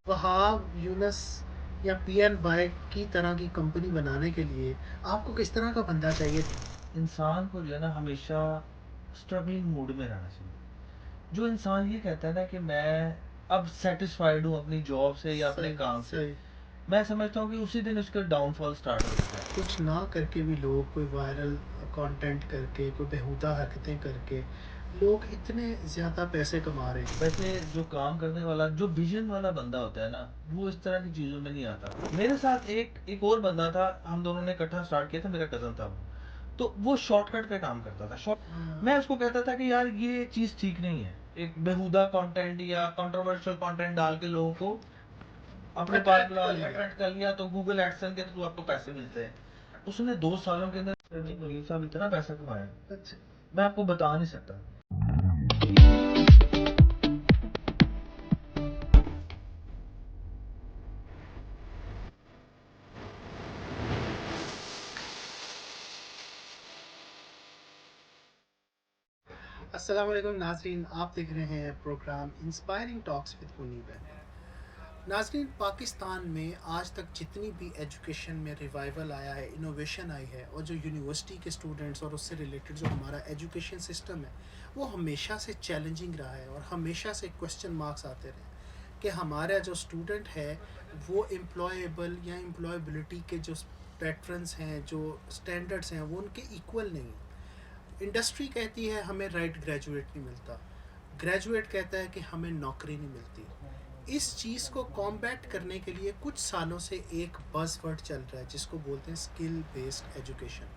वहाब यूनस या PN bye की तरह की कंपनी बनाने के लिए आपको किस तरह का बंदा चाहिए? इंसान को जो है ना हमेशा स्ट्रगलिंग मूड में रहना चाहिए। जो इंसान ये कहता है ना कि मैं अब सेटिस्फाइड हूँ अपनी जॉब से या अपने सही काम से, सही। मैं समझता हूँ कि उसी दिन उसका डाउनफॉल स्टार्ट हो जाता है। कुछ ना करके भी लोग कोई वायरल कंटेंट करके कोई बेहुदा हरकतें करके लोग इतने ज़्यादा पैसे कमा रहे हैं। वैसे जो काम करने वाला जो विजन वाला बंदा होता है ना, वो इस तरह की चीज़ों में नहीं आता। मेरे साथ एक और बंदा था, हम दोनों ने इकट्ठा स्टार्ट किया था, मेरा कज़न था वो। तो वो शॉर्टकट पे काम करता था। शॉर्ट हाँ, मैं उसको कहता था कि यार ये चीज़ ठीक नहीं है, एक बेहुदा कंटेंट या कंट्रोवर्शियल कंटेंट डाल के लोगों को अपने पास बुला लिया, अट्रैक्ट कर लिया, तो गूगल एडसेंस के थ्रू आपको पैसे मिलते हैं। उसने 2 सालों के अंदर वलीद साहब इतना पैसा कमाया, अच्छा। मैं आपको बता नहीं सकता। अस्सलाम वालेकुम नाजरीन, आप देख रहे हैं program inspiring talks with Munib Ahmad. नाजरीन, पाकिस्तान में आज तक जितनी भी एजुकेशन में रिवाइवल आया है, इनोवेशन आई है, और जो यूनिवर्सिटी के स्टूडेंट्स और उससे रिलेटेड जो हमारा एजुकेशन सिस्टम है वो हमेशा से चैलेंजिंग रहा है और हमेशा से क्वेश्चन मार्क्स आते रहे कि हमारा जो स्टूडेंट है वो एम्प्लॉयबल या एम्प्लॉयबिलिटी के जो पैटर्न्स हैं, जो स्टैंडर्ड्स हैं, वो उनके इक्वल नहीं। इंडस्ट्री कहती है हमें राइट ग्रेजुएट नहीं मिलता, ग्रेजुएट कहता है कि हमें नौकरी नहीं मिलती। इस चीज़ को कॉम्बैट करने के लिए कुछ सालों से एक बज़वर्ड चल रहा है जिसको बोलते हैं स्किल बेस्ड एजुकेशन।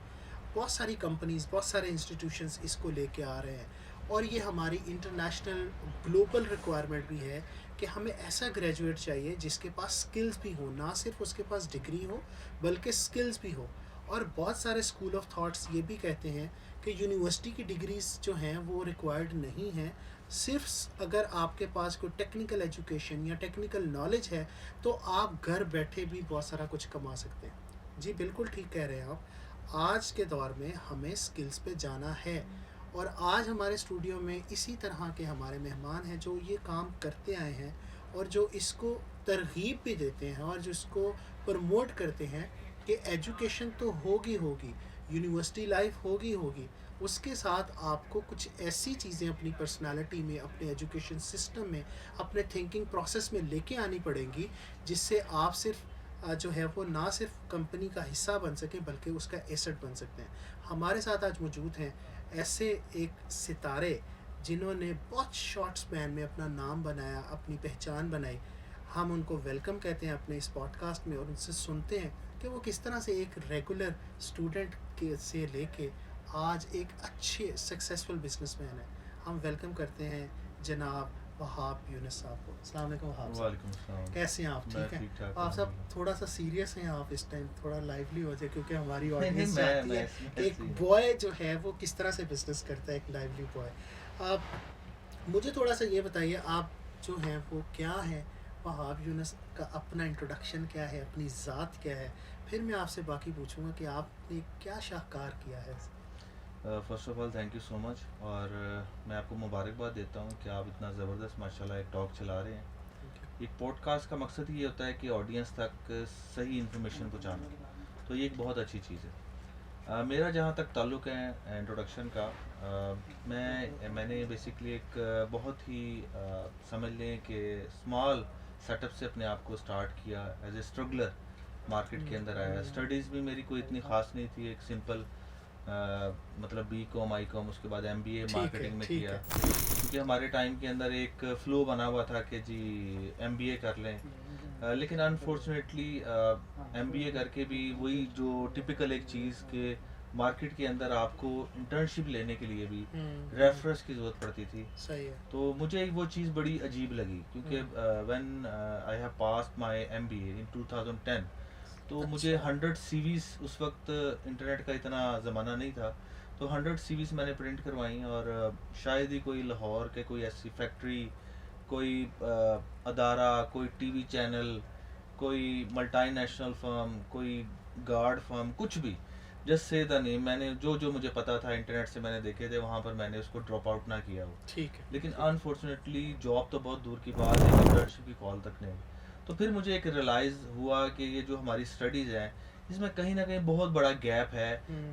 बहुत सारी कंपनीज, बहुत सारे इंस्टीट्यूशंस इसको लेके आ रहे हैं और ये हमारी इंटरनेशनल ग्लोबल रिक्वायरमेंट भी है कि हमें ऐसा ग्रेजुएट चाहिए जिसके पास स्किल्स भी हो, ना सिर्फ उसके पास डिग्री हो बल्कि स्किल्स भी हो। और बहुत सारे स्कूल ऑफ थॉट्स ये भी कहते हैं कि यूनिवर्सिटी की डिग्रीज़ जो हैं वो रिक्वायर्ड नहीं हैं, सिर्फ अगर आपके पास कोई टेक्निकल एजुकेशन या टेक्निकल नॉलेज है तो आप घर बैठे भी बहुत सारा कुछ कमा सकते हैं। जी बिल्कुल ठीक कह रहे हैं आप। आज के दौर में हमें स्किल्स पे जाना है और आज हमारे स्टूडियो में इसी तरह के हमारे मेहमान हैं जो ये काम करते आए हैं और जो इसको तरगीब भी देते हैं और जो इसको प्रमोट करते हैं कि एजुकेशन तो होगी होगी, यूनिवर्सिटी लाइफ होगी होगी, उसके साथ आपको कुछ ऐसी चीज़ें अपनी पर्सनालिटी में, अपने एजुकेशन सिस्टम में, अपने थिंकिंग प्रोसेस में लेके आनी पड़ेंगी जिससे आप सिर्फ जो है वो ना सिर्फ कंपनी का हिस्सा बन सके बल्कि उसका एसेट बन सकते हैं। हमारे साथ आज मौजूद हैं ऐसे एक सितारे जिन्होंने बहुत शॉर्ट स्पैन में अपना नाम बनाया, अपनी पहचान बनाई। हम उनको वेलकम कहते हैं अपने इस पॉडकास्ट में और उनसे सुनते हैं कि वो किस तरह से एक रेगुलर स्टूडेंट के से लेके आज एक अच्छे सक्सेसफुल बिजनेसमैन है। हम वेलकम करते हैं जनाब वहाब यूनुस साहब को। अस्सलाम वालेकुम वहाब साहब। वालेकुम अस्सलाम। कैसे हैं आप? मैं ठीक हैं? ठीक ठाक आप सब अलहमदुलिल्लाह। थोड़ा सा सीरियस हैं आप इस टाइम, थोड़ा लाइवली हो जाए क्योंकि हमारी नहीं नहीं, ऑडियंस चाहती मैं है इसमें कि एक ऐसे ही हूँ। बॉय जो है वो किस तरह से बिजनेस करता है, एक लाइवली बॉय। आप मुझे थोड़ा सा ये बताइए, आप जो हैं वो क्या हैं? वहाब यूनुस का अपना इंट्रोडक्शन क्या है, अपनी ज़ात क्या है, फिर मैं आपसे बाकी पूछूंगा कि आपने क्या शाहकार किया है। First of all thank you so much, और मैं आपको मुबारकबाद देता हूँ कि आप इतना ज़बरदस्त माशाल्लाह एक टॉक चला रहे हैं। एक पॉडकास्ट का मकसद ही ये होता है कि ऑडियंस तक सही इन्फॉर्मेशन पहुँचाना, तो ये एक बहुत अच्छी चीज़ है। मेरा जहाँ तक ताल्लुक़ है इंट्रोडक्शन का, मैंने बेसिकली एक बहुत ही समझ लें कि स्मॉल सेटअप से अपने आप को स्टार्ट किया, एज ए स्ट्रगलर मार्केट के अंदर आया। स्टडीज़ भी मेरी कोई इतनी ख़ास नहीं थी, एक सिंपल मतलब बी कॉम आई कॉम, उसके बाद MBA ठीक है, मार्केटिंग में ठीक किया, है। क्योंकि हमारे टाइम के अंदर एक फ़्लो बना हुआ था कि जी MBA कर लें। लेकिन अनफॉर्चुनेटली MBA करके भी वही जो टिपिकल एक चीज़ के मार्केट के अंदर आपको इंटर्नशिप लेने के लिए भी रेफरेंस की ज़रूरत पड़ती थी। सही है। तो मुझे वो चीज़ बड़ी अजीब लगी, क्योंकि when I have passed my MBA इन 2010, तो मुझे अच्छा। 100 सीवीज़, उस वक्त इंटरनेट का इतना ज़माना नहीं था, तो 100 सीवीज़ मैंने प्रिंट करवाई, और शायद ही कोई लाहौर के कोई ऐसी फैक्ट्री, कोई अदारा, कोई टीवी चैनल, कोई मल्टीनेशनल फर्म, कोई गार्ड फर्म, कुछ भी जस्ट से द नेम, मैंने जो जो मुझे पता था इंटरनेट से मैंने देखे थे, वहाँ पर मैंने उसको ड्रॉप आउट ना किया हो। ठीक है, लेकिन ठीक है। अनफॉर्चुनेटली जॉब तो बहुत दूर की बात है, इंटर्नशिप की कॉल तक नहीं। तो फिर मुझे एक रियलाइज़ हुआ कि ये जो हमारी स्टडीज़ हैं इसमें कहीं ना कहीं बहुत बड़ा गैप है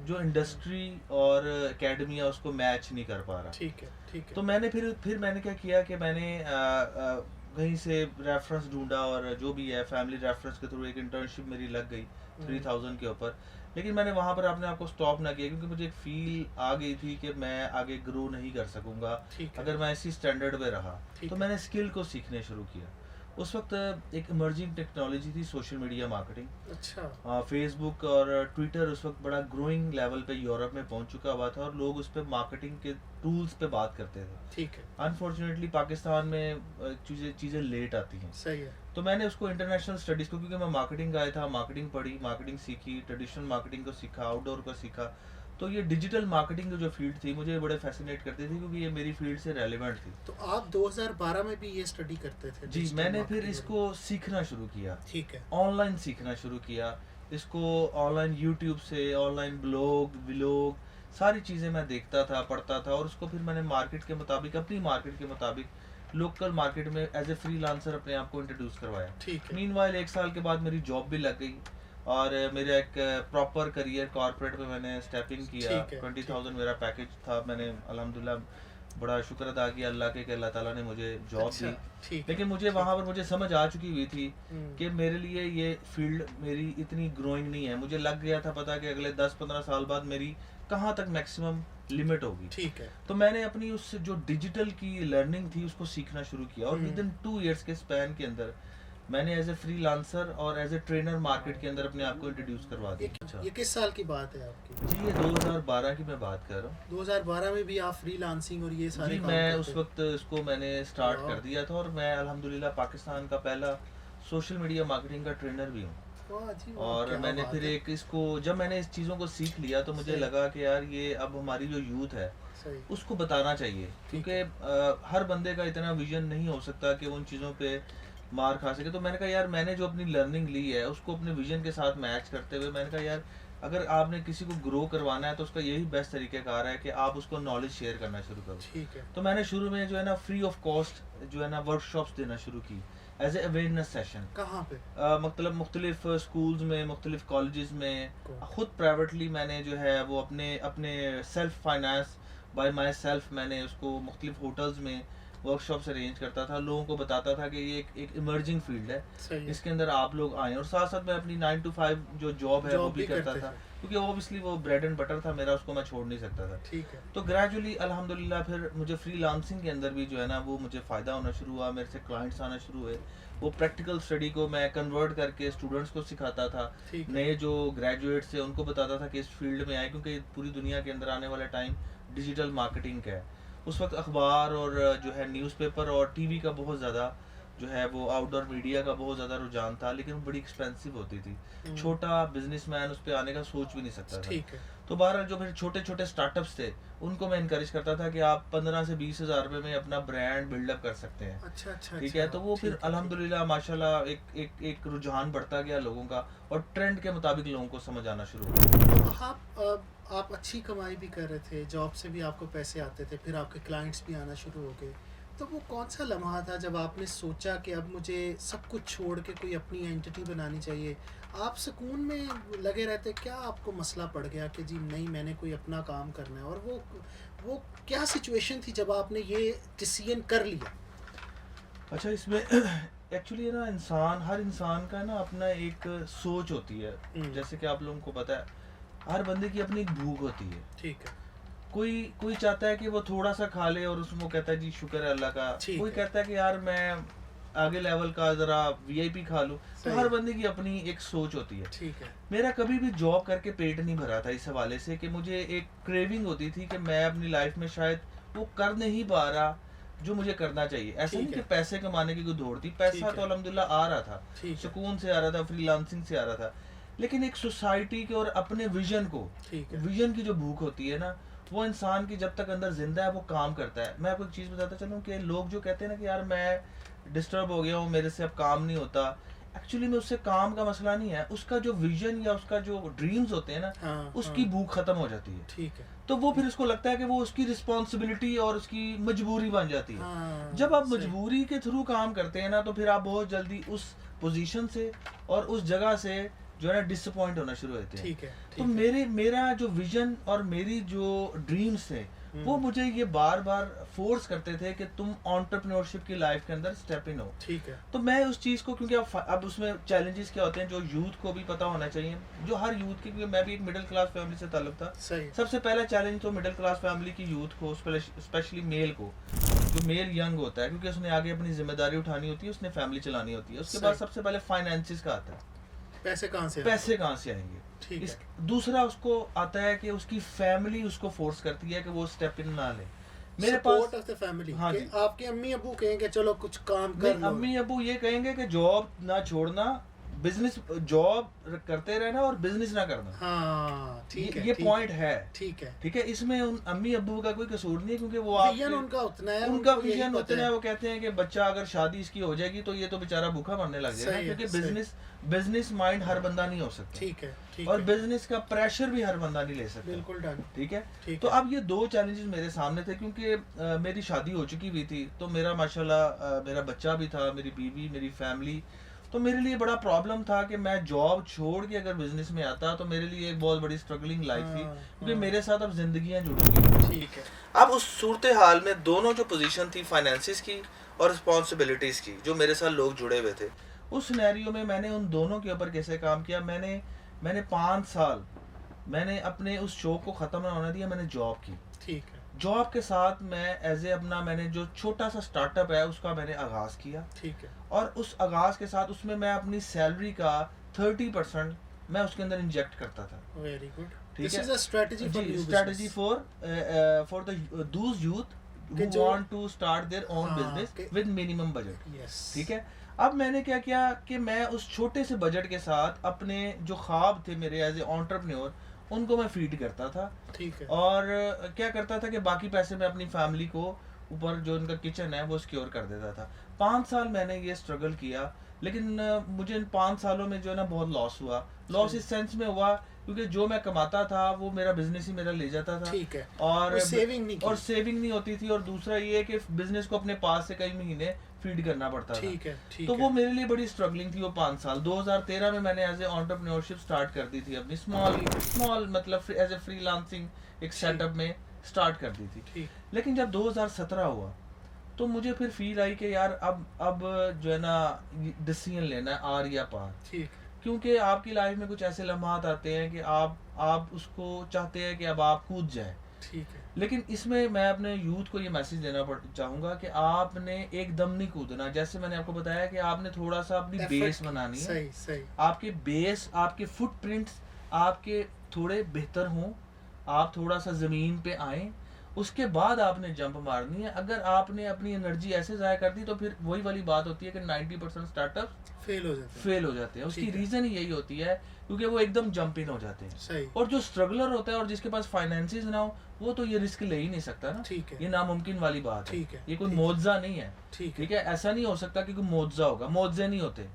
जो इंडस्ट्री और एकेडमिया उसको मैच नहीं कर पा रहा। ठीक है, ठीक तो है। मैंने फिर मैंने क्या किया कि मैंने कहीं से रेफरेंस ढूंढा और जो भी है फैमिली रेफरेंस के थ्रू एक इंटर्नशिप मेरी लग गई 3000 के ऊपर। लेकिन मैंने वहाँ पर अपने आप को स्टॉप ना किया क्योंकि मुझे एक फील आ गई थी कि मैं आगे ग्रो नहीं कर सकूँगा ठीक है, अगर मैं इसी स्टैंडर्ड पे रहा। ठीक तो है। मैंने स्किल को सीखने शुरू किया। उस वक्त एक इमर्जिंग टेक्नोलॉजी थी सोशल मीडिया मार्केटिंग। अच्छा, फेसबुक और ट्विटर उस वक्त बड़ा ग्रोइंग लेवल पे यूरोप में पहुंच चुका हुआ था और लोग उस पर मार्केटिंग के टूल्स पे बात करते थे। ठीक है। अनफॉर्चुनेटली पाकिस्तान में चीज़ें लेट आती हैं। सही है। तो मैंने उसको इंटरनेशनल स्टडीज़ को, क्योंकि मैं मार्केटिंग आया था, मार्केटिंग पढ़ी, मार्केटिंग सीखी, ट्रेडिशनल मार्केटिंग को सीखा, आउटडोर को सीखा। तो ये डिजिटल मार्केटिंग की जो फील्ड थी मुझे बड़े फैसिनेट करती थी क्योंकि ये मेरी फील्ड से रेलिवेंट थी। तो आप 2012 में भी ये स्टडी करते थे जी, डिजिटल मैंने फिर मार्केटिंग इसको सीखना शुरू किया, ठीक है, ऑनलाइन सीखना शुरू किया। इसको ऑनलाइन यूट्यूब से, ऑनलाइन ब्लॉग व्लॉग सारी चीज़ें मैं देखता था, पढ़ता था और उसको फिर मैंने मार्केट के मुताबिक, अपनी मार्केट के मुताबिक लोकल मार्केट में एज ए फ्रीलांसर अपने आप को इंट्रोड्यूस करवाया। ठीक है, मीनवाइल 1 साल के बाद मेरी जॉब भी लग गई और मेरा एक प्रॉपर करियर कॉर्पोरेट में मैंने स्टेपिंग किया। ठीक है, 20,000 मेरा पैकेज था। मैंने अल्हम्दुलिल्लाह बड़ा शुक्र अदा किया अल्लाह के कि अल्लाह ताला ने मुझे जॉब अच्छा, दी। ठीक है, लेकिन मुझे ठीक। वहाँ पर मुझे समझ आ चुकी हुई थी हम्म, कि मेरे लिए ये फील्ड मेरी इतनी ग्रोइंग नहीं है। मुझे लग गया था पता कि अगले 10-15 साल बाद मेरी कहाँ तक मैक्सिमम लिमिट होगी। ठीक है, तो मैंने अपनी उस जो डिजिटल की लर्निंग थी उसको सीखना शुरू किया और विद इन 2 इयर्स के स्पैन के अंदर मैंने एज ए फ्रीलांसर और एज ए ट्रेनर मार्केट के अंदर अपने आप को इंट्रोड्यूस करवा ये दिया। अच्छा ये किस साल की बात है आपकी? जी, ये 2012 की मैं बात कर रहा हूँ। 2012 में भी आप फ्रीलांसिंग और ये सारे जी, काम मैं करते उस थे? वक्त इसको मैंने स्टार्ट वाह। कर दिया था और मैं अल्हम्दुलिल्लाह पाकिस्तान का पहला सोशल मीडिया मार्केटिंग का ट्रेनर भी हूँ। वाह जी वाह, और क्या मैंने बात फिर है। एक इसको, जब मैंने इस चीज़ों को सीख लिया तो मुझे सही। लगा कि यार ये अब हमारी जो यूथ है सही, उसको बताना चाहिए ठीक क्योंकि हर बंदे का इतना विजन नहीं हो सकता कि वो उन चीज़ों पे मार खा सके। तो मैंने कहा यार मैंने जो अपनी लर्निंग ली है उसको अपने विजन के साथ मैच करते हुए मैंने कहा यार अगर आपने किसी को ग्रो करवाना है तो उसका यही बेस्ट तरीक़ेकार है कि आप उसको नॉलेज शेयर करना शुरू करो। ठीक है, तो मैंने शुरू में जो है ना फ्री ऑफ कॉस्ट जो है ना वर्कशॉप्स देना शुरू की एज ए अवेयरनेस सेशन। कहाँ पे? मतलब मुख्तलिफ स्कूल्स में, मुख्तलिफ कॉलेजेस में, को- खुद प्राइवेटली मैंने जो है वो अपने अपने self finance by my self मैंने उसको मुख्तलिफ होटल्स में वर्कशॉप्स अरेंज करता था, लोगों को बताता था कि ये एक इमर्जिंग फील्ड है, सही है। इसके अंदर आप लोग आएँ। और साथ साथ मैं अपनी 9 to 5 जो जॉब है वो जॉब भी भी करता करते था थे। क्योंकि ऑब्वियसली वो ब्रेड एंड बटर था मेरा, उसको मैं छोड़ नहीं सकता था। ठीक है, तो ग्रेजुअली अल्हम्दुलिल्लाह फिर मुझे फ्रीलांसिंग के अंदर भी जो है ना वो मुझे फ़ायदा होना शुरू हुआ, मेरे से क्लाइंट्स आना शुरू हुए। वो प्रैक्टिकल स्टडी को मैं कन्वर्ट करके स्टूडेंट्स को सिखाता था, ठीक है, नए जो ग्रेजुएट्स थे उनको बताता था कि इस फील्ड में आए क्योंकि पूरी दुनिया के अंदर आने वाला टाइम डिजिटल मार्केटिंग का है। उस वक्त अखबार और जो है न्यूज़पेपर और टीवी का बहुत ज़्यादा जो है वो आउटडोर मीडिया का बहुत ज़्यादा रुझान था, लेकिन वो बड़ी एक्सपेंसिव होती थी। हम्म, छोटा बिजनेसमैन उस पर आने का सोच भी नहीं सकता था। ठीक है, तो बहरहाल जो फिर छोटे छोटे स्टार्टअप्स थे उनको मैं इनकरेज करता था कि आप 15 से 20 हज़ार रुपये में अपना ब्रांड बिल्डअप कर सकते हैं। अच्छा अच्छा ठीक अच्छा, है, तो वो फिर ठीक है, अल्हम्दुलिल्लाह माशाल्लाह एक रुझान बढ़ता गया लोगों का और ट्रेंड के मुताबिक लोगों को समझ आना शुरू हुआ। तो आप अच्छी कमाई भी कर रहे थे, जॉब से भी आपको पैसे आते थे, फिर आपके क्लाइंट्स भी आना शुरू हो गए। तो वो कौन सा लम्हा था जब आपने सोचा कि अब मुझे सब कुछ छोड़ के कोई अपनी एंटिटी बनानी चाहिए? आप सुकून में लगे रहते, क्या आपको मसला पड़ गया कि जी नहीं मैंने कोई अपना काम करना है? और वो क्या सिचुएशन थी जब आपने ये डिसीजन कर लिया? अच्छा, इसमें एक्चुअली ना हर इंसान का ना अपना एक सोच होती है। जैसे कि आप लोगों को पता है हर बंदे की अपनी एक भूख होती है। ठीक है, कोई चाहता है कि वो थोड़ा सा खा ले और उसमें कहता है जी शुक्र है अल्लाह का। ठीक कोई है। कहता है कि यार मैं आगे लेवल का ज़रा वीआईपी खा लूँ। तो सही। हर बंदे की अपनी एक सोच होती है। ठीक है, मेरा कभी भी जॉब करके पेट नहीं भरा था इस हवाले से कि मुझे एक क्रेविंग होती थी कि मैं अपनी लाइफ में शायद वो कर नहीं पा रहा जो मुझे करना चाहिए। ऐसा ठीक नहीं कि है। पैसे कमाने की कोई दौड़ थी, पैसा ठीक तो है। अल्हम्दुलिल्लाह आ रहा था, ठीक है, सुकून से आ रहा था, फ्रीलांसिंग से आ रहा था। लेकिन एक सोसाइटी के और अपने विजन को, ठीक है, विजन की जो भूख होती है ना वो इंसान की जब तक अंदर जिंदा है वो काम करता है। मैं आपको एक चीज़ बताता चलूँ कि लोग जो कहते हैं ना कि यार मैं डिस्टर्ब हो गया हूँ, मेरे से अब काम नहीं होता, एक्चुअली में उससे काम का मसला नहीं है, उसका जो विजन या उसका जो ड्रीम्स होते हैं ना, हाँ उसकी हाँ भूख खत्म हो जाती है। ठीक है तो वो फिर उसको लगता है कि वो उसकी रिस्पॉन्सिबिलिटी और उसकी मजबूरी बन जाती है। हाँ जब आप सही मजबूरी के थ्रू काम करते हैं ना, तो फिर आप बहुत जल्दी उस पोजीशन से और उस जगह से जो है ना डिसअपॉइंट होना शुरू होते हैं। ठीक है तो ठीक है मेरा जो विजन और मेरी जो ड्रीम्स थे, वो हम्म, मुझे ये बार बार फोर्स करते थे कि तुम एंटरप्रेन्योरशिप की लाइफ के अंदर स्टेप इन हो। ठीक है तो मैं उस चीज़ को, क्योंकि अब उसमें चैलेंजेस क्या होते हैं जो यूथ को भी पता होना चाहिए, जो हर यूथ के, क्योंकि मैं भी एक मिडिल क्लास फैमिली से ताल्लुक था। सही सबसे पहला चैलेंज तो मिडिल क्लास फैमिली की यूथ को, स्पेशली मेल को, जो मेल यंग होता है, क्योंकि उसने आगे अपनी जिम्मेदारी उठानी होती है, उसने फैमिली चलानी होती है। उसके सही। बाद सबसे पहले फाइनेंसिस का आता है, पैसे कहाँ से आए? पैसे कहाँ से आएंगे। ठीक इस है दूसरा उसको आता है कि उसकी फैमिली उसको फोर्स करती है कि वो स्टेप इन ना ले। मेरे support pass, of the family हाँ कि जी, आपके अम्मी अबू कहेंगे चलो कुछ काम नहीं, कर लो। अम्मी अबू ये कहेंगे कि जॉब ना छोड़ना, बिजनेस, जॉब करते रहना और बिजनेस ना करना। हाँ ठीक है ये ठीक पॉइंट है है। ठीक है ठीक है, इसमें उन अम्मी अब्बू का कोई कसूर नहीं है, क्योंकि वो विजन उनका उतना है, उनका उनको यही विजन पता उतना है। है। वो कहते हैं कि बच्चा अगर शादी इसकी हो जाएगी तो ये तो बेचारा भूखा मरने लग जाएगा, सही है, क्योंकि सही। बिजनेस माइंड हर बंदा नहीं हो सकता, ठीक है ठीक और है बिजनेस का प्रेशर भी हर बंदा नहीं ले सकता। बिल्कुल डन ठीक है, ठीक तो है अब ये दो चैलेंजेस मेरे सामने थे, क्योंकि मेरी शादी हो चुकी हुई थी, तो मेरा माशाल्लाह मेरा बच्चा भी था, मेरी बीवी, मेरी फैमिली। तो मेरे लिए बड़ा प्रॉब्लम था कि मैं जॉब छोड़ के अगर बिजनेस में आता तो मेरे लिए एक बहुत बड़ी स्ट्रगलिंग लाइफ थी, हाँ, क्योंकि हाँ। मेरे साथ अब जिंदगियां जुड़ी हुई। ठीक है अब उस सूरत हाल में दोनों जो पोजीशन थी, फाइनेंसिस की और रिस्पॉन्सिबिलिटीज़ की, जो मेरे साथ लोग जुड़े हुए थे, उस सिनेरियो में मैंने उन दोनों के ऊपर कैसे काम किया। मैंने 5 साल मैंने अपने उस शौक को ख़त्म ना होने दिया। मैंने जॉब की। ठीक है जॉब के साथ मैं एज ए अपना, मैंने जो छोटा सा स्टार्टअप है उसका मैंने आगाज़ किया, ठीक है और उस आगाज़ के साथ उसमें मैं अपनी सैलरी का 30% मैं उसके अंदर इंजेक्ट करता था। वेरी गुड ठीक दिस है इज अ स्ट्रेटजी फॉर जी, new strategy business for the those youth कि who जो- want to start their own हाँ, business कि- with minimum budget। यस ठीक है, अब मैंने क्या किया कि मैं उस छोटे से बजट के साथ अपने जो ख्वाब थे मेरे एज ए एंटरप्रेन्योर, उनको मैं फीड करता था, ठीक है और क्या करता था कि बाकी पैसे मैं अपनी फैमिली को ऊपर जो उनका किचन है वो सिक्योर कर देता था। 5 साल मैंने ये स्ट्रगल किया, लेकिन मुझे इन 5 सालों में जो है ना बहुत लॉस हुआ। लॉस सही। इस सेंस में हुआ क्योंकि जो मैं कमाता था वो मेरा बिजनेस ही मेरा ले जाता था, ठीक है और सेविंग नहीं और की। सेविंग नहीं होती थी, और दूसरा ये कि बिजनेस को अपने पास से कई महीने फीड करना पड़ता था। ठीक है ठीक तो है वो मेरे लिए बड़ी स्ट्रगलिंग थी वो 5 साल। 2013 में मैंने एज ए एंटरप्रेन्योरशिप स्टार्ट कर दी थी अपनी, स्मॉल मतलब एज ए फ्रीलांसिंग एक सेटअप में स्टार्ट कर दी थी। ठीक लेकिन जब 2017 हुआ तो मुझे फिर फील आई कि यार अब जो है ना डिसीजन लेना है, आर या पार। ठीक क्योंकि आपकी लाइफ में कुछ ऐसे लम्हात आते हैं कि आप उसको चाहते हैं कि अब आप कूद जाए। ठीक है लेकिन इसमें मैं अपने यूथ को ये मैसेज देना चाहूँगा कि आपने एकदम नहीं कूदना। जैसे मैंने आपको बताया कि आपने थोड़ा सा अपनी Effort बेस की, बनानी है, सही सही आपके बेस, आपके फुटप्रिंट्स आपके थोड़े बेहतर हों, आप थोड़ा सा ज़मीन पे आएँ, उसके बाद आपने जंप मारनी है। अगर आपने अपनी एनर्जी ऐसे ज़ाया कर दी तो फिर वही वाली बात होती है कि 90% स्टार्टअप फेल हो जाते हैं। फेल हो जाते हैं। उसकी ठीक है। रीज़न यही होती है क्योंकि वो एकदम जंप इन हो जाते हैं। सही और जो स्ट्रगलर होता है और जिसके पास फाइनेंसिस ना हो, वो तो ये रिस्क ले ही नहीं सकता ना। ठीक है ये नामुमकिन वाली बात ठीक है, ये कोई ठीक है। मुआवजा नहीं है। ठीक है ठीक है, ऐसा नहीं हो सकता कि कोई मुआवजा होगा। मुआवजे नहीं होते,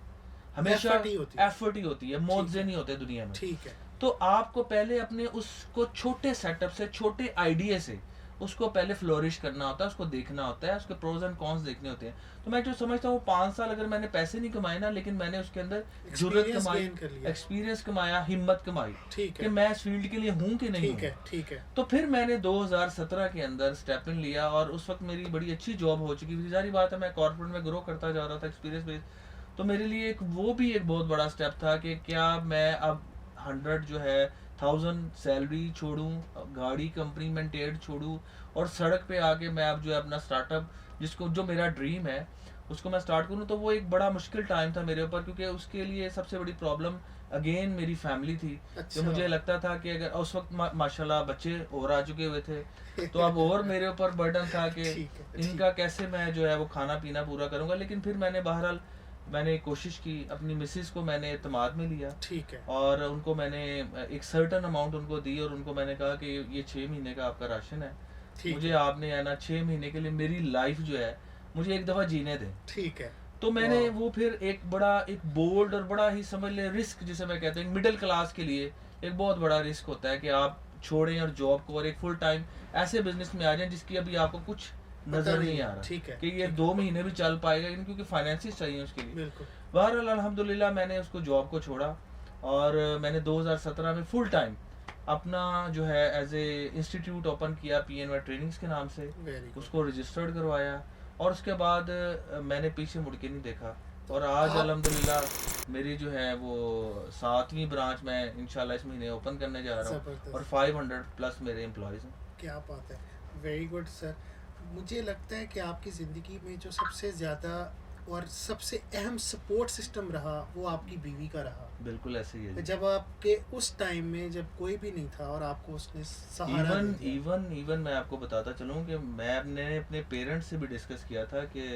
हमेशा Effort ही होती है। एफर्ट ही होती है, मुआवजे नहीं होते दुनिया में। ठीक है तो आपको पहले अपने उसको छोटे सेटअप से, छोटे आइडिया से उसको पहले फ्लोरिश करना होता है, उसको देखना होता है, उसके प्रोज एंड कॉन्स देखने होते हैं। तो मैं जो समझता हूँ 5 साल अगर मैंने पैसे नहीं कमाए ना, लेकिन मैंने उसके अंदर जरूरत Experience कमाई, gain कर लिया। एक्सपीरियंस कमाया, हिम्मत कमाई ठीक कि है मैं इस फील्ड के लिए हूँ कि नहीं ठीक है हूँ। ठीक है तो फिर मैंने 2017 के अंदर स्टेप इन लिया, और उस वक्त मेरी बड़ी अच्छी जॉब हो चुकी थी। सारी बात है, मैं कॉर्पोरेट में ग्रो करता जा रहा था एक्सपीरियंस बेस। तो मेरे लिए वो भी एक बहुत बड़ा स्टेप था कि क्या मैं अब 100 जो है 1000 सैलरी छोड़ूं, गाड़ी कंपनी मेंटेन छोड़ूं, और सड़क पे आके मैं अब जो है अपना स्टार्टअप, जिसको जो मेरा ड्रीम है उसको मैं स्टार्ट करूं। तो वो एक बड़ा मुश्किल टाइम था मेरे ऊपर, क्योंकि उसके लिए सबसे बड़ी प्रॉब्लम अगेन मेरी फैमिली थी। अच्छा। कि मुझे लगता था कि अगर उस वक्त माशाल्लाह बच्चे और आ चुके हुए थे, तो अब और मेरे ऊपर बर्डन था कि ठीक है, ठीक। इनका कैसे मैं जो है वो खाना पीना पूरा करूंगा। लेकिन फिर मैंने बहरहाल मैंने कोशिश की, अपनी मिसेस को मैंने एतमाद में लिया, ठीक है और उनको मैंने एक सर्टन अमाउंट उनको दी, और उनको मैंने कहा कि ये 6 महीने का आपका राशन है, ठीक मुझे है आपने है ना 6 महीने के लिए मेरी लाइफ जो है मुझे एक दफ़ा जीने दें। ठीक है तो मैंने वाह। वो फिर एक बोल्ड और बड़ा ही समझ ले रिस्क जिसे मैं कहता हूँ मिडिल क्लास के लिए एक बहुत बड़ा रिस्क होता है कि आप छोड़ें और जॉब को और एक फुल टाइम ऐसे बिजनेस में आ जाएं जिसकी अभी आपको कुछ पता नजर नहीं नहीं है, आ रहा ठीक है, कि ये ठीक 2 महीने भी चल पाएगा क्योंकि फाइनेंसिस चाहिए उसके लिए। बिल्कुल। बहरहाल अल्हम्दुलिल्लाह मैंने उसको जॉब को छोड़ा और मैंने 2017 में फुल टाइम अपना जो है एज ए इंस्टीट्यूट ओपन किया PNY ट्रेनिंग्स के नाम से, वेरी गुड। उसको रजिस्टर्ड करवाया और उसके बाद मैंने पीछे मुड़ के नहीं देखा और आज आप अल्हम्दुलिल्लाह मेरी जो है वो 7वीं ब्रांच मैं इंशाल्लाह इस महीने ओपन करने जा रहा हूँ जबरदस्त, और 500 प्लस मेरे एम्प्लॉयज़ हैं। क्या बात है, वेरी गुड सर। मुझे लगता है कि आपकी ज़िंदगी में जो सबसे ज़्यादा और सबसे अहम सपोर्ट सिस्टम रहा वो आपकी बीवी का रहा। बिल्कुल ऐसे ही है जी। जब आपके उस टाइम में जब कोई भी नहीं था और आपको उसने सहारा इवन दे दिया। इवन मैं आपको बताता चलूँ कि मैंने अपने पेरेंट्स से भी डिस्कस किया था कि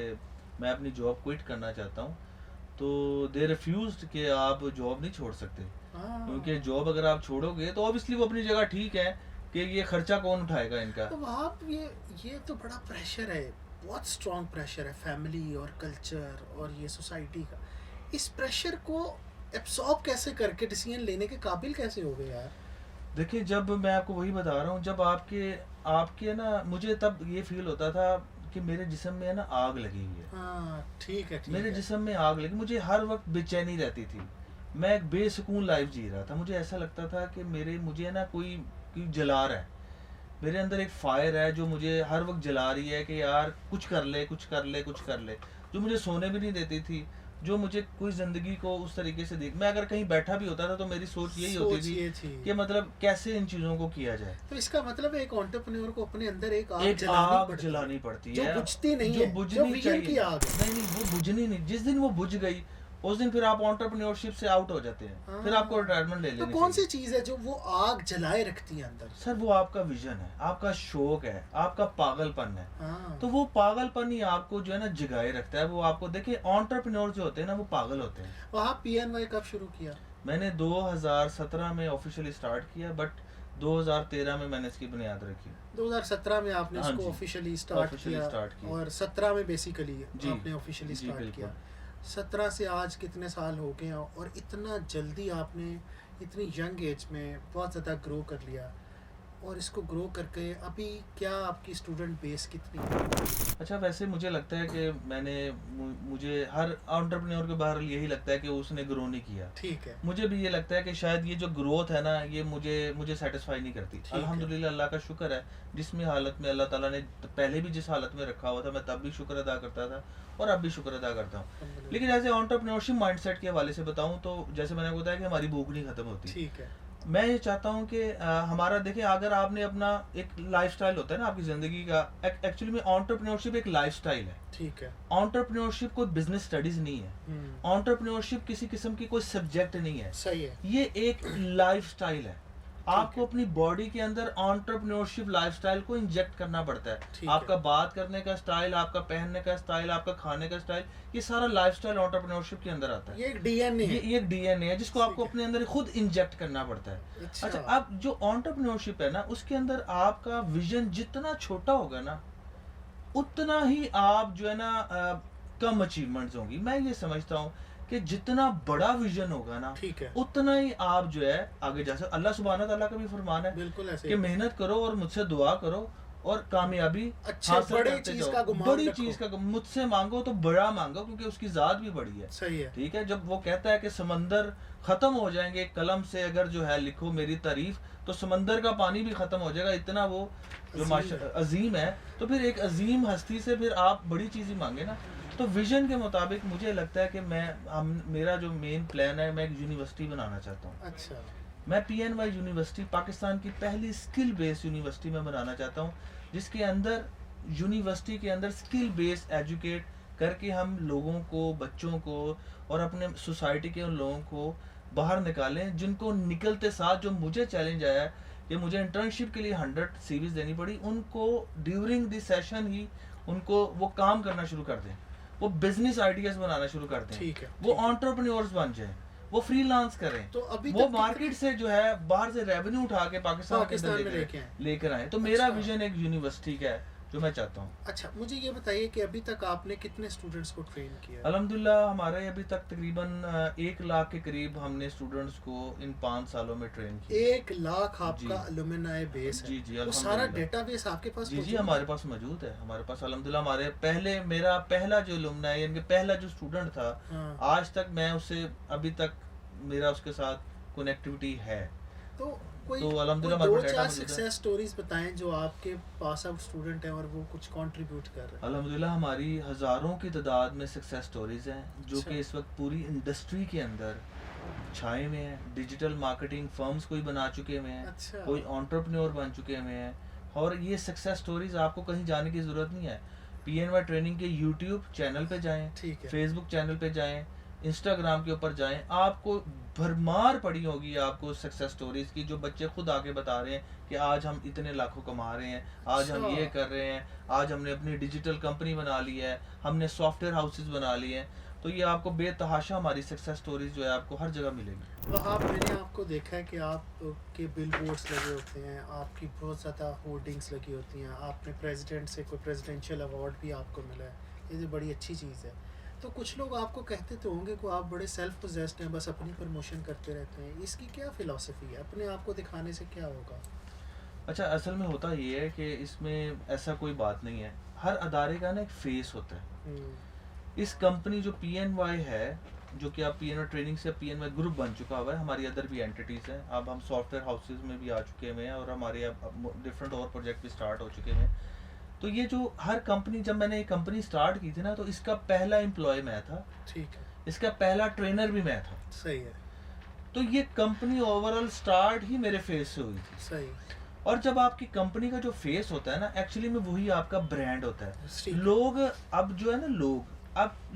मैं अपनी जॉब क्विट करना चाहता हूँ, तो दे रिफ्यूज्ड कि आप जॉब नहीं छोड़ सकते हाँ, क्योंकि जॉब अगर आप छोड़ोगे तो ऑब्वियसली वो अपनी जगह ठीक है कि ये खर्चा कौन उठाएगा इनका। तो आप ये तो बड़ा प्रेशर है, बहुत स्ट्रॉन्ग प्रेशर है फैमिली और कल्चर और ये सोसाइटी का। इस प्रेशर को एब्सॉर्ब कैसे करके डिसीजन लेने के काबिल कैसे हो गए यार? देखिए जब मैं आपको वही बता रहा हूँ जब आपके आपके ना मुझे तब ये फील होता था कि मेरे जिस्म में है ना आग लगी हुई है। हाँ, ठीक है, ठीक मेरे है। जिस्म में आग लगी, मुझे हर वक्त बेचैनी रहती थी, मैं एक बेसुकून लाइफ जी रहा था। मुझे ऐसा लगता था कि मुझे ना कोई जला रहा है, मेरे अंदर एक फायर है जो मुझे हर वक्त जला रही है कि यार कुछ कर ले कुछ कर ले कुछ कर ले, जो मुझे सोने भी नहीं देती थी, जो मुझे कोई ज़िंदगी को उस तरीके से देख मैं अगर कहीं बैठा भी होता था तो मेरी सोच यही होती सोच थी ये थी। कि मतलब कैसे इन चीज़ों को किया जाए। तो इसका मतलब है एक एंटरप्रेन्योर को अपने अंदर एक आग एक जलानी आग पड़ती है, जलानी पड़ती जो है बुझती नहीं जो है, जो बुझनी विजन चाहिए। की आग है। नहीं वो बुझनी नहीं, जिस दिन वो बुझ गई उस दिन फिर आप एंटरप्रेन्योरशिप से आउट हो जाते हैं, फिर आपको रिटायरमेंट ले तो लेनी कौन सी चाहिए। चीज है जो वो आग जलाए रखती है अंदर? सर वो आपका विजन है, आपका शौक है, आपका पागलपन है, हाँ, तो वो पागलपन ही आपको जो है ना जगाए रखता है। वो आपको देखिए एंटरप्रेन्योर जो होते हैं ना वो पागल होते हैं। वहाँ PNY कब शुरू किया? मैंने 2017 में ऑफिशियली स्टार्ट किया बट 2013 में मैंने इसकी बुनियाद रखी। 2017 में आपने हाँ इसको जी, ऑफिशियली स्टार्ट ऑफिशियली किया स्टार्ट किया। और 17 में बेसिकली जी, आपने ऑफिशियली जी स्टार्ट बिल्कुल। किया। 17 से आज कितने साल हो गए हैं और इतना जल्दी आपने इतनी यंग एज में बहुत ज़्यादा ग्रो कर लिया और इसको ग्रो करके अभी क्या आपकी स्टूडेंट बेस कितनी है? अच्छा वैसे मुझे लगता है कि मुझे हर एंटरप्रेन्योर के बाहर यही लगता है कि उसने ग्रो नहीं किया। ठीक है, मुझे भी ये लगता है कि शायद ये जो ग्रोथ है ना ये मुझे सेटिस्फाई नहीं करती। ठीक है। अल्हम्दुलिल्लाह अल्लाह का शुक्र है जिसमें हालत में अल्लाह ताला ने पहले भी जिस हालत में रखा हुआ था मैं तब भी शुक्र अदा करता था और अब भी शुक्र अदा करता हूँ। अल्हम्दुलिल्लाह। लेकिन ऐसे एंटरप्रेन्योरशिप माइंडसेट के हवाले से बताऊँ तो जैसे मैंने बताया कि हमारी भूख नहीं खत्म होती। ठीक है, मैं ये चाहता हूँ कि हमारा देखिए अगर आपने अपना एक लाइफस्टाइल होता है ना आपकी ज़िंदगी का, एक्चुअली में एंटरप्रेन्योरशिप एक लाइफस्टाइल है। ठीक है। एंटरप्रेन्योरशिप कोई बिजनेस स्टडीज नहीं है, एंटरप्रेन्योरशिप किसी किस्म की कोई सब्जेक्ट नहीं है, सही है। ये एक लाइफस्टाइल है। आपको अपनी बॉडी के अंदर एंटरप्रेन्योरशिप लाइफस्टाइल को इंजेक्ट करना पड़ता है। ठीक आपका है। बात करने का स्टाइल, आपका पहनने का स्टाइल, आपका खाने का स्टाइल, ये सारा लाइफस्टाइल एंटरप्रेन्योरशिप के अंदर आता है। ये एक DNA है। ये एक डीएनए है जिसको ठीक आपको है। अपने अंदर खुद इंजेक्ट करना पड़ता है। अच्छा, अच्छा अब जो एंटरप्रेन्योरशिप है ना उसके अंदर आपका विजन जितना छोटा होगा ना उतना ही आप जो है ना कम अचीवमेंट्स होंगी। मैं ये समझता हूँ कि जितना बड़ा विजन होगा ना ठीक है, उतना ही आप जो है आगे जा सकते। अल्लाह सुब्हाना तआला का भी फरमान है बिल्कुल ऐसे कि ही। मेहनत करो और मुझसे दुआ करो और कामयाबी अच्छे हासिल बड़े करते चीज जाओ। का गुमान बड़ी रखो। चीज का मुझसे मांगो तो बड़ा मांगो क्योंकि उसकी जात भी बड़ी है। सही है। ठीक है, जब वो कहता है कि समंदर खत्म हो जाएंगे कलम से अगर जो है लिखो मेरी तारीफ, तो समंदर का पानी भी खत्म हो जाएगा, इतना वो जो अजीम है। अजीम है। तो फिर एक अजीम हस्ती से फिर आप बड़ी चीज ही मांगे ना। तो विजन के मुताबिक मुझे लगता है कि मेरा जो मेन प्लान है, मैं एक यूनिवर्सिटी बनाना चाहता हूँ। अच्छा, मैं PNY यूनिवर्सिटी पाकिस्तान की पहली स्किल बेस्ड यूनिवर्सिटी में बनाना चाहता हूँ जिसके अंदर यूनिवर्सिटी के अंदर स्किल बेस्ड एजुकेट करके हम लोगों को, बच्चों को और अपने सोसाइटी के उन लोगों को बाहर निकालें जिनको निकलते साथ जो मुझे चैलेंज आया है कि मुझे इंटर्नशिप के लिए 100 सीरीज देनी पड़ी, उनको ड्यूरिंग दिस सेशन ही उनको वो काम करना शुरू कर दें, वो बिजनेस आइडियाज बनाना शुरू कर दें, ठीक है, वो ठीक है। एंटरप्रेन्योर्स बन जाएं, वो फ्रीलांस करें, तो अभी वो तक मार्केट से जो है बाहर से रेवेन्यू उठा के पाकिस्तान के पाकिस्तान में अंदर लेके आए। लेकर आए। तो मेरा अच्छा। विजन एक यूनिवर्सिटी का है जो मैं चाहता हूँ। अच्छा, मुझे ये बताइए कि अभी तक आपने कितने स्टूडेंट्स को ट्रेन किया है? अल्हम्दुलिल्लाह हमारे अभी तक तकरीबन 1 लाख के करीब हमने स्टूडेंट्स को इन 5 सालों में ट्रेन किया। 1 लाख जी। आपका अलुमिनाई बेस है। जी, जी, वो सारा अल्हम्दुलिल्लाह। डेटाबेस आपके पास जी, जी, मौजूद है? हमारे पास मौजूद है। हमारे पास अल्हम्दुलिल्लाह हमारे पहले मेरा पहला जो अलुमनाई यानी कि पहला जो स्टूडेंट था, हाँ। आज तक मैं उससे अभी तक मेरा उसके साथ कनेक्टिविटी है। तो कोई तो कोई अल्हम्दुलिल्लाह हमारे पास डेटा 2-4 मौजूद है। सक्सेस स्टोरीज बताएं जो आपके पास अब स्टूडेंट हैं और वो कुछ कंट्रीब्यूट कर रहे हैं। अल्हम्दुलिल्लाह हमारी हज़ारों की तादाद में सक्सेस स्टोरीज़ हैं जो अच्छा। कि इस वक्त पूरी इंडस्ट्री के अंदर छाए हुए हैं। डिजिटल मार्केटिंग फर्म्स कोई बना चुके हुए हैं, अच्छा। कोई एंटरप्रेन्योर बन चुके हुए हैं, और ये सक्सेस स्टोरीज आपको कहीं जाने की ज़रूरत नहीं है। PNY ट्रेनिंग के यूट्यूब चैनल पे जाएं, ठीक है। फेसबुक चैनल पे जाएं, इंस्टाग्राम के ऊपर जाएं, आपको भरमार पड़ी होगी आपको सक्सेस स्टोरीज की, जो बच्चे खुद आके बता रहे हैं कि आज हम इतने लाखों कमा रहे हैं, आज हम अच्छा। ये कर रहे हैं, आज हमने अपनी डिजिटल कंपनी बना ली है, हमने सॉफ्टवेयर हाउसेज बना लिए हैं। तो ये आपको बेतहाशा हमारी सक्सेस स्टोरीज जो है आपको हर जगह मिलेगी। वहाँ मैंने आपको देखा है कि आपके बिल बोर्ड्स लगे होते हैं, आपकी बहुत ज़्यादा होर्डिंग्स लगी होती हैं, आपने प्रेसिडेंट से कोई प्रेसिडेंशियल अवार्ड भी आपको मिला है, ये तो बड़ी अच्छी चीज़ है। तो कुछ लोग आपको कहते तो होंगे कि आप बड़े सेल्फ पोजेस्ड हैं, बस अपनी प्रमोशन करते रहते हैं, इसकी क्या फ़िलॉसफी है? अपने आप को दिखाने से क्या होगा? अच्छा, असल में होता ये है कि इसमें ऐसा कोई बात नहीं है। हर अदारे का ना एक फेस होता है। इस कंपनी जो PNY है, जो कि अब PNY ट्रेनिंग से PNY ग्रुप बन चुका हुआ है, हमारी अदर भी एंटिटीज़ हैं। अब हम सॉफ्टवेयर हाउसेज में भी आ चुके हुए हैं और हमारे अब डिफरेंट और प्रोजेक्ट भी स्टार्ट हो चुके हैं। तो ये जो हर कंपनी, जब मैंने ये कंपनी स्टार्ट की थी ना, तो इसका पहला एम्प्लॉय मैं था, ठीक है। इसका पहला ट्रेनर भी मैं था। सही है। तो ये कंपनी ओवरऑल स्टार्ट ही मेरे फेस से हुई थी। सही। और जब आपकी कंपनी का जो फेस होता है ना, एक्चुअली में वही आपका ब्रांड होता है। ठीक है। लोग अब जो है ना,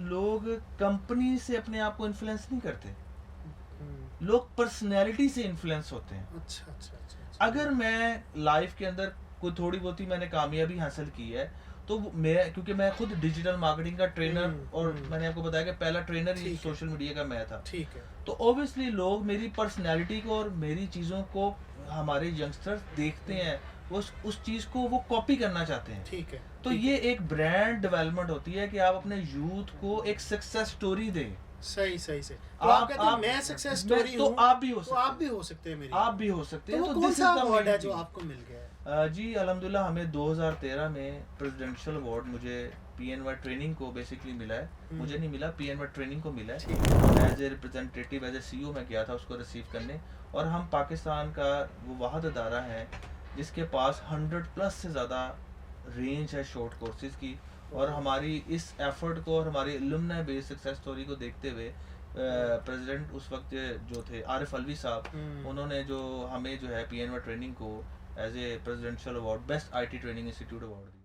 लोग कंपनी से अपने आप को इन्फ्लुएंस नहीं करते, हम्म, लोग पर्सनैलिटी से इन्फ्लुएंस होते हैं। अच्छा अच्छा अच्छा अच्छा। अगर मैं लाइफ के अंदर कोई थोड़ी बहुत ही मैंने कामयाबी हासिल की है, तो मैं, क्योंकि मैं खुद डिजिटल मार्केटिंग का ट्रेनर, और मैंने आपको बताया कि पहला ट्रेनर ही ठीक है। सोशल मीडिया का मैं था, ठीक है। तो ऑब्वियसली लोग मेरी पर्सनैलिटी को और मेरी चीज़ों को, हमारे यंगस्टर्स देखते हैं, उस चीज़ को वो कॉपी करना चाहते हैं। ठीक है। तो ठीक ये है। एक ब्रांड डेवलपमेंट होती है कि आप अपने यूथ को एक सक्सेस स्टोरी दें। सही सही सही। तो आप कहते हैं मैं सक्सेस स्टोरी तो हूँ, आप भी हो तो सकते आप हैं। भी हो सकते हैं मेरी। आप भी हो सकते तो हैं। वो तो कौन दिस सा इज द अवार्ड है मेन जो थिंग। आपको मिल गया है? जी अल्हम्दुलिल्लाह हमें 2013 में प्रेसिडेंशियल अवार्ड मुझे PNY ट्रेनिंग को बेसिकली मिला है। मुझे नहीं मिला, PNY ट्रेनिंग को मिला है। As a representative, as a CEO मैं गया था उसको रिसीव करने। और हम पाकिस्तान का वो वाहिद अदारा है जिसके पास 100+ से ज़्यादा रेंज है शॉर्ट कोर्सेज की। और हमारी इस एफर्ट को और हमारी अलुमनाई बेस्ड सक्सेस स्टोरी को देखते हुए प्रेसिडेंट उस वक्त जो थे आरिफ अलवी साहब, उन्होंने जो हमें जो है PNY ट्रेनिंग को as a presidential award, best IT training institute award दिया।